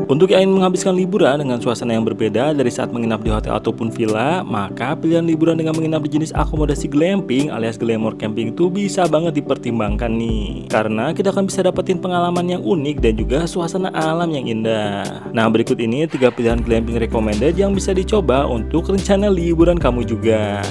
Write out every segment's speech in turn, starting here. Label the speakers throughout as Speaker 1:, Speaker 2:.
Speaker 1: Untuk yang ingin menghabiskan liburan dengan suasana yang berbeda dari saat menginap di hotel ataupun villa, maka pilihan liburan dengan menginap di jenis akomodasi glamping alias glamour camping itu bisa banget dipertimbangkan nih. Karena kita akan bisa dapetin pengalaman yang unik dan juga suasana alam yang indah. Nah, berikut ini 3 pilihan glamping recommended yang bisa dicoba untuk rencana liburan kamu juga.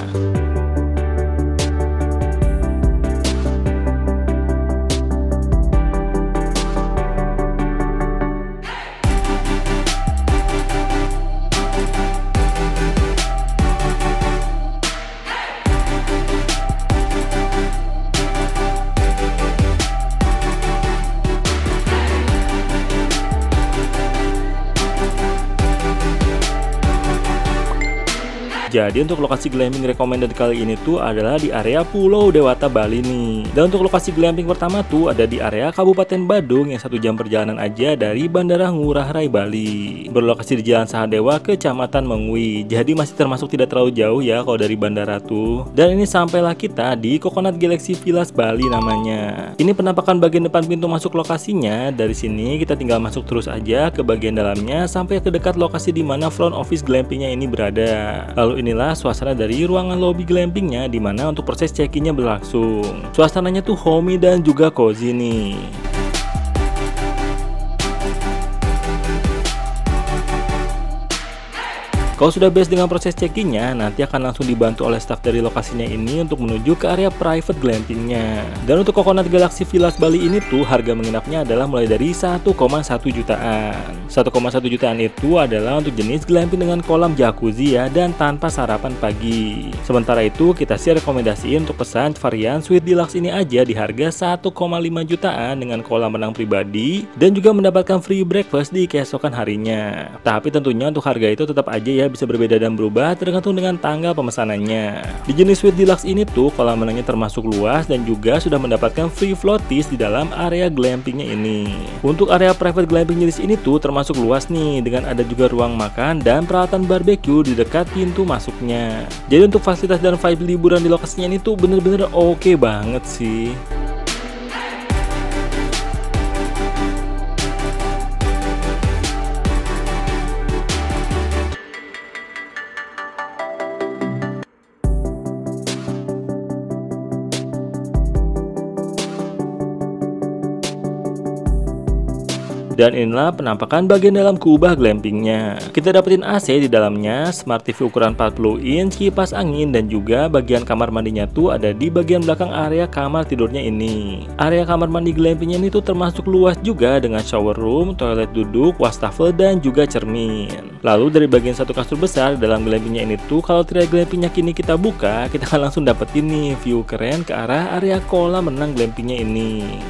Speaker 1: Jadi untuk lokasi glamping recommended kali ini tuh adalah di area Pulau Dewata, Bali nih. Dan untuk lokasi glamping pertama tuh ada di area Kabupaten Badung yang 1 jam perjalanan aja dari Bandara Ngurah Rai, Bali. Berlokasi di Jalan Sahadewa, Kecamatan Mengwi. Jadi masih termasuk tidak terlalu jauh ya kalau dari bandara tuh. Dan ini sampailah kita di Coconut Galaxy Villas Bali namanya. Ini penampakan bagian depan pintu masuk lokasinya. Dari sini kita tinggal masuk terus aja ke bagian dalamnya sampai ke dekat lokasi di mana front office glampingnya ini berada. Lalu inilah suasana dari ruangan lobby glampingnya, dimana untuk proses check-innya berlangsung. Suasananya tuh homey dan juga cozy nih. Kalau sudah beres dengan proses check-innya, nanti akan langsung dibantu oleh staff dari lokasinya ini untuk menuju ke area private glampingnya. Dan untuk Coconut Galaxy Villas Bali ini tuh harga menginapnya adalah mulai dari 1,1 jutaan. 1,1 jutaan itu adalah untuk jenis glamping dengan kolam jacuzzi ya, dan tanpa sarapan pagi. Sementara itu kita sih rekomendasiin untuk pesan varian Suite Deluxe ini aja di harga 1,5 jutaan dengan kolam renang pribadi dan juga mendapatkan free breakfast di keesokan harinya. Tapi tentunya untuk harga itu tetap aja ya bisa berbeda dan berubah tergantung dengan tanggal pemesanannya. Di jenis Suite Deluxe ini tuh kolam renangnya termasuk luas dan juga sudah mendapatkan free floaties di dalam area glampingnya ini. Untuk area private glamping jenis ini tuh termasuk luas nih, dengan ada juga ruang makan dan peralatan barbecue di dekat pintu masuknya. Jadi untuk fasilitas dan vibe liburan di lokasinya ini tuh bener-bener oke banget sih. Dan inilah penampakan bagian dalam kubah glampingnya. Kita dapetin AC di dalamnya, Smart TV ukuran 40 inch, kipas angin, dan juga bagian kamar mandinya tuh ada di bagian belakang area kamar tidurnya ini. Area kamar mandi glampingnya ini tuh termasuk luas juga dengan shower room, toilet duduk, wastafel, dan juga cermin. Lalu dari bagian satu kasur besar dalam glampingnya ini tuh, kalau tirai glampingnya kini kita buka, kita akan langsung dapetin nih view keren ke arah area kolam renang glampingnya ini.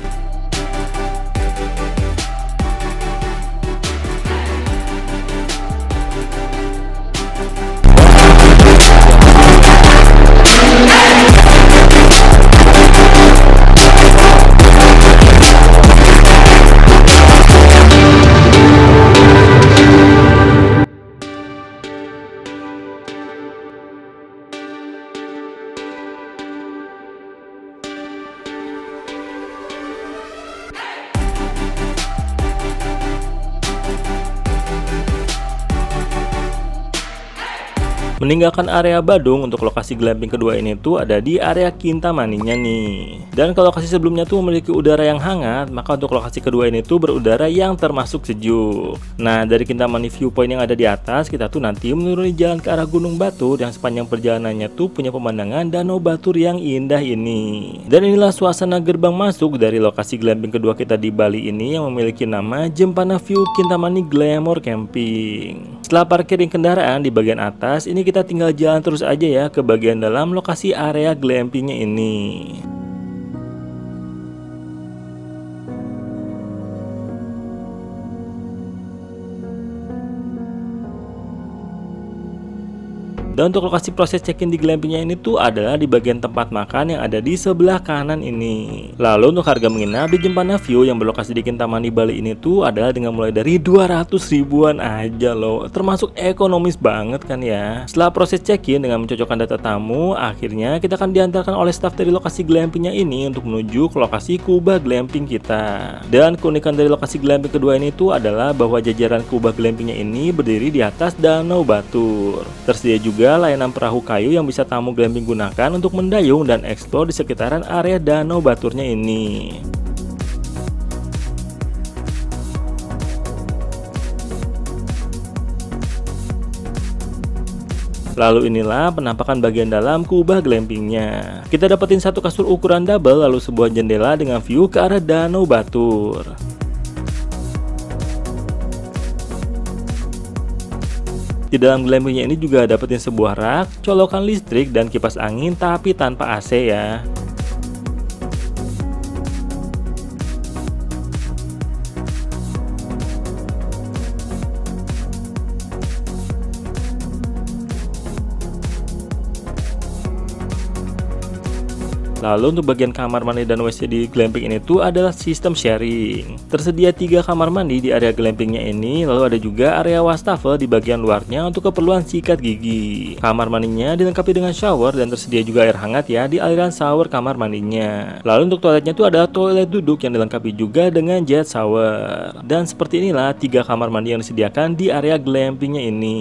Speaker 1: Meninggalkan area Badung, untuk lokasi glamping kedua ini tuh ada di area Kintamaninya nih. Dan kalau lokasi sebelumnya tuh memiliki udara yang hangat, maka untuk lokasi kedua ini tuh berudara yang termasuk sejuk. Nah, dari Kintamani viewpoint yang ada di atas, kita tuh nanti menuruni jalan ke arah Gunung Batur yang sepanjang perjalanannya tuh punya pemandangan Danau Batur yang indah ini. Dan inilah suasana gerbang masuk dari lokasi glamping kedua kita di Bali ini yang memiliki nama Jempana View Kintamani Glamour Camping. Setelah parkirin kendaraan di bagian atas, ini kita tinggal jalan terus aja ya ke bagian dalam lokasi area glampingnya ini. Dan untuk lokasi proses check-in di glampingnya ini tuh adalah di bagian tempat makan yang ada di sebelah kanan ini. Lalu untuk harga menginap di Jempana View yang berlokasi di Kintamani Bali ini tuh adalah dengan mulai dari 200 ribuan aja loh, termasuk ekonomis banget kan ya. Setelah proses check-in dengan mencocokkan data tamu, akhirnya kita akan diantarkan oleh staf dari lokasi glampingnya ini untuk menuju ke lokasi Kubah Glamping kita. Dan keunikan dari lokasi glamping kedua ini tuh adalah bahwa jajaran Kubah Glampingnya ini berdiri di atas danau Batur. Tersedia juga layanan perahu kayu yang bisa tamu glamping gunakan untuk mendayung dan eksplor di sekitaran area danau Baturnya ini. Lalu inilah penampakan bagian dalam Kubah Glampingnya. Kita dapetin satu kasur ukuran double, lalu sebuah jendela dengan view ke arah danau Batur. Di dalam glampingnya ini juga dapetin sebuah rak, colokan listrik, dan kipas angin tapi tanpa AC ya. Lalu untuk bagian kamar mandi dan WC di glamping ini tuh adalah sistem sharing. Tersedia 3 kamar mandi di area glampingnya ini, lalu ada juga area wastafel di bagian luarnya untuk keperluan sikat gigi. Kamar mandinya dilengkapi dengan shower dan tersedia juga air hangat ya di aliran shower kamar mandinya. Lalu untuk toiletnya tuh ada toilet duduk yang dilengkapi juga dengan jet shower. Dan seperti inilah 3 kamar mandi yang disediakan di area glampingnya ini.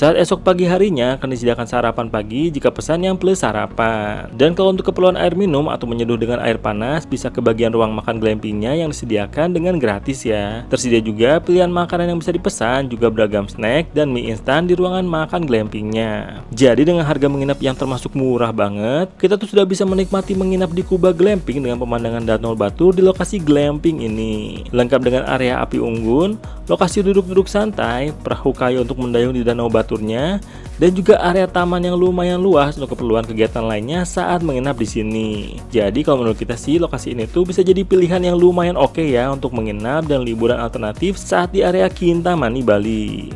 Speaker 1: Saat esok pagi harinya akan disediakan sarapan pagi jika pesan yang plus sarapan. Dan kalau untuk keperluan air minum atau menyeduh dengan air panas bisa ke bagian ruang makan glampingnya yang disediakan dengan gratis ya. Tersedia juga pilihan makanan yang bisa dipesan, juga beragam snack dan mie instan di ruangan makan glampingnya. Jadi dengan harga menginap yang termasuk murah banget, kita tuh sudah bisa menikmati menginap di Kubah Glamping dengan pemandangan danau Batur di lokasi glamping ini. Lengkap dengan area api unggun, lokasi duduk-duduk santai, perahu kayu untuk mendayung di danau Batur, dan juga area taman yang lumayan luas untuk keperluan kegiatan lainnya saat menginap di sini. Jadi kalau menurut kita sih lokasi ini tuh bisa jadi pilihan yang lumayan oke ya untuk menginap dan liburan alternatif saat di area Kintamani Bali.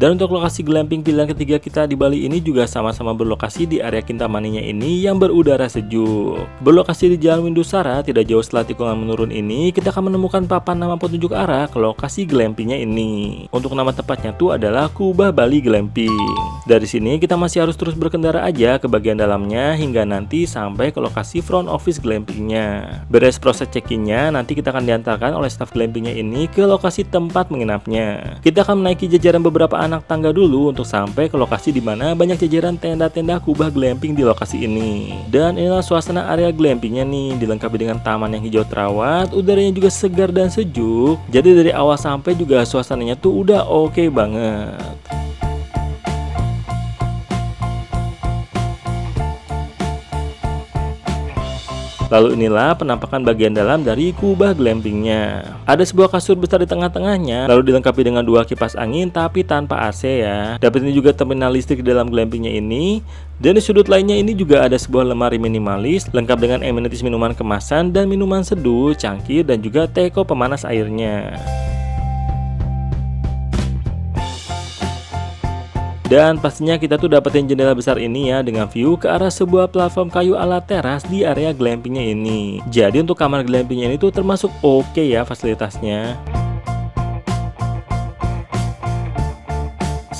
Speaker 1: Dan untuk lokasi glamping pilihan ketiga kita di Bali ini juga sama-sama berlokasi di area Kintamaninya ini yang berudara sejuk. Berlokasi di Jalan Windusara, tidak jauh setelah tikungan menurun ini, kita akan menemukan papan nama petunjuk arah ke lokasi glampingnya ini. Untuk nama tepatnya tuh adalah Kubah Bali Glamping. Dari sini kita masih harus terus berkendara aja ke bagian dalamnya hingga nanti sampai ke lokasi front office glampingnya. Beres proses check-innya, nanti kita akan diantarkan oleh staf glampingnya ini ke lokasi tempat menginapnya. Kita akan menaiki jajaran beberapa anak tangga dulu untuk sampai ke lokasi di mana banyak jajaran tenda-tenda Kubah Glamping di lokasi ini. Dan inilah suasana area glampingnya nih, dilengkapi dengan taman yang hijau terawat, udaranya juga segar dan sejuk. Jadi dari awal sampai juga suasananya tuh udah oke banget. Lalu inilah penampakan bagian dalam dari Kubah Glampingnya. Ada sebuah kasur besar di tengah-tengahnya, lalu dilengkapi dengan 2 kipas angin tapi tanpa AC ya. Dapat ini juga terminal listrik di dalam glampingnya ini. Dan di sudut lainnya ini juga ada sebuah lemari minimalis, lengkap dengan amenities minuman kemasan dan minuman seduh, cangkir, dan juga teko pemanas airnya. Dan pastinya kita tuh dapetin jendela besar ini ya dengan view ke arah sebuah platform kayu ala teras di area glampingnya ini. Jadi untuk kamar glampingnya ini tuh termasuk oke ya fasilitasnya.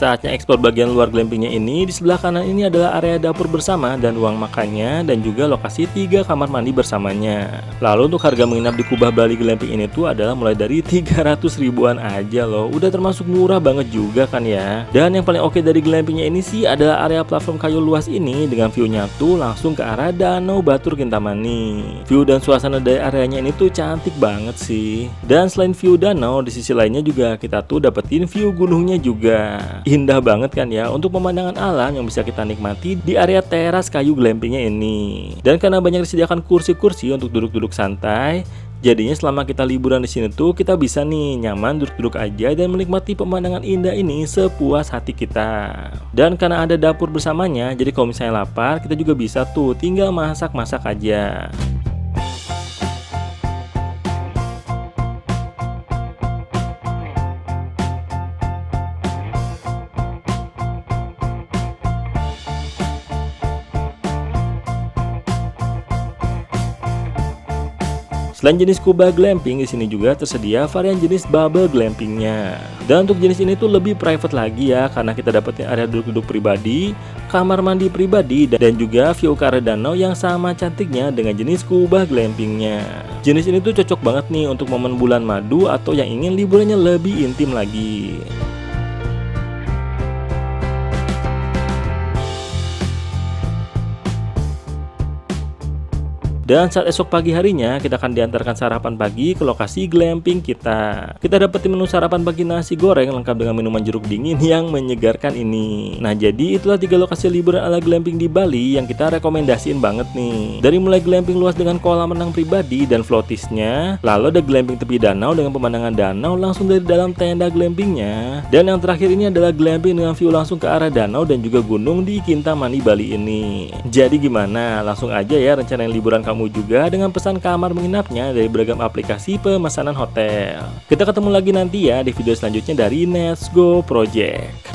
Speaker 1: saatnya eksplor bagian luar glampingnya ini. Di sebelah kanan ini adalah area dapur bersama dan ruang makannya, dan juga lokasi 3 kamar mandi bersamanya. Lalu untuk harga menginap di Kubah Bali Glamping ini tuh adalah mulai dari 300 ribuan aja loh. Udah termasuk murah banget juga kan ya. Dan yang paling oke dari glampingnya ini sih adalah area platform kayu luas ini dengan view-nya tuh langsung ke arah Danau Batur Kintamani. View dan suasana dari areanya ini tuh cantik banget sih. Dan selain view danau, di sisi lainnya juga kita tuh dapetin view gunungnya juga. Indah banget kan ya untuk pemandangan alam yang bisa kita nikmati di area teras kayu glampingnya ini. Dan karena banyak disediakan kursi-kursi untuk duduk-duduk santai, jadinya selama kita liburan di sini tuh kita bisa nih nyaman duduk-duduk aja dan menikmati pemandangan indah ini sepuas hati kita. Dan karena ada dapur bersamanya, jadi kalau misalnya lapar kita juga bisa tuh tinggal masak-masak aja. Selain jenis Kubah Glamping, di sini juga tersedia varian jenis Bubble Glampingnya. Dan untuk jenis ini tuh lebih private lagi ya, karena kita dapetin area duduk-duduk pribadi, kamar mandi pribadi, dan juga view ke arah danau yang sama cantiknya dengan jenis Kubah Glampingnya. Jenis ini tuh cocok banget nih untuk momen bulan madu atau yang ingin liburannya lebih intim lagi. Dan saat esok pagi harinya, kita akan diantarkan sarapan pagi ke lokasi glamping kita. Kita dapetin menu sarapan pagi nasi goreng lengkap dengan minuman jeruk dingin yang menyegarkan ini. Nah, jadi itulah 3 lokasi liburan ala glamping di Bali yang kita rekomendasiin banget nih. Dari mulai glamping luas dengan kolam renang pribadi dan floatisnya, lalu ada glamping tepi danau dengan pemandangan danau langsung dari dalam tenda glampingnya. Dan yang terakhir ini adalah glamping dengan view langsung ke arah danau dan juga gunung di Kintamani Bali ini. Jadi gimana? Langsung aja ya rencana liburan kamu juga dengan pesan kamar menginapnya dari beragam aplikasi pemesanan hotel. Kita ketemu lagi nanti ya di video selanjutnya dari Let's Go Project.